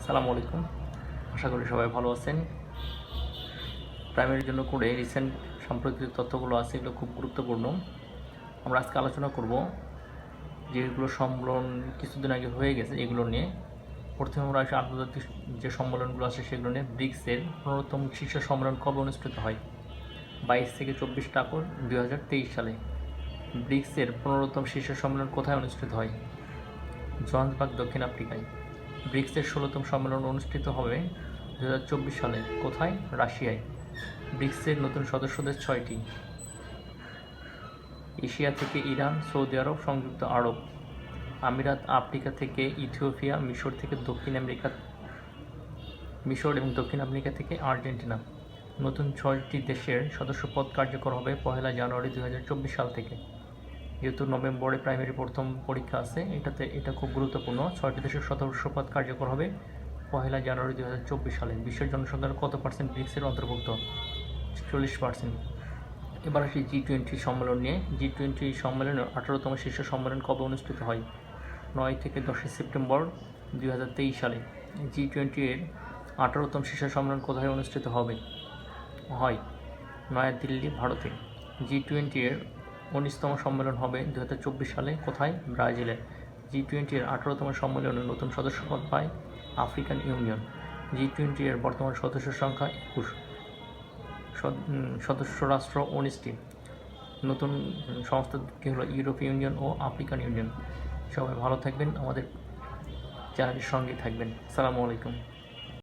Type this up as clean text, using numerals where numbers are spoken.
আসসালামু আলাইকুম। আশা করি সবাই ভালো আছেন। প্রাইমারির জন্য করে রিসেন্ট সাম্প্রতিক তথ্যগুলো আছে, এগুলো খুব গুরুত্বপূর্ণ। আমরা আজকে আলোচনা করব যেগুলো সম্মেলন কিছুদিন আগে হয়ে গেছে এগুলো নিয়ে। প্রথমে আমরা আসি আন্তর্জাতিক যে সম্মেলনগুলো আছে সেগুলো নিয়ে। ব্রিক্সের 15তম শীর্ষ সম্মেলন কবে অনুষ্ঠিত হয়? 22 থেকে 24 আগস্ট 2023 সালে। ব্রিক্সের 15তম শীর্ষ সম্মেলন কোথায় অনুষ্ঠিত হয়? জোহান্সবার্গ, দক্ষিণ আফ্রিকায়। ব্রিক্সের 16তম সম্মেলন অনুষ্ঠিত হবে 2024 সালে। কোথায়? রাশিয়ায়। ব্রিক্সের নতুন সদস্যদের 6টি। এশিয়া থেকে ইরান, সৌদি আরব, সংযুক্ত আরব আমিরাত, আফ্রিকা থেকে ইথিওপিয়া, মিশর এবং দক্ষিণ আমেরিকা থেকে আর্জেন্টিনা। নতুন 6টি দেশের সদস্যপদ কার্যকর হবে 1 জানুয়ারি 2024 সাল থেকে। যেহেতু নভেম্বরে প্রাইমারি প্রথম পরীক্ষা আছে, এটা খুব গুরুত্বপূর্ণ। 6টি দেশের সদস্যপদ কার্যকর হবে 1 জানুয়ারি 2024 সালে। বিশ্বের জনসংখ্যার কত পার্সেন্ট ব্রিক্সের অন্তর্ভুক্ত? 40%। এবার আসি G20 সম্মেলন নিয়ে। G20 সম্মেলনের 18তম শীর্ষ সম্মেলন কবে অনুষ্ঠিত হয়? 9 থেকে 10 সেপ্টেম্বর 2023 সালে। G20 এর 18তম শীর্ষ সম্মেলন কোথায় অনুষ্ঠিত হয়? নয়াদিল্লি, ভারতে। G20 এর 19তম সম্মেলন হবে 2024 সালে। কোথায়? ব্রাজিলে। G20 এর 18তম সম্মেলনে নতুন সদস্যপদ পায় আফ্রিকান ইউনিয়ন। G20 এর বর্তমান সদস্য সংখ্যা 21, সদস্য রাষ্ট্র 19টি। নতুন সংস্থাটি হলো ইউরোপীয় ইউনিয়ন ও আফ্রিকান ইউনিয়ন। সবাই ভালো থাকবেন, আমাদের চ্যানেলের সঙ্গে থাকবেন। আসসালামু আলাইকুম।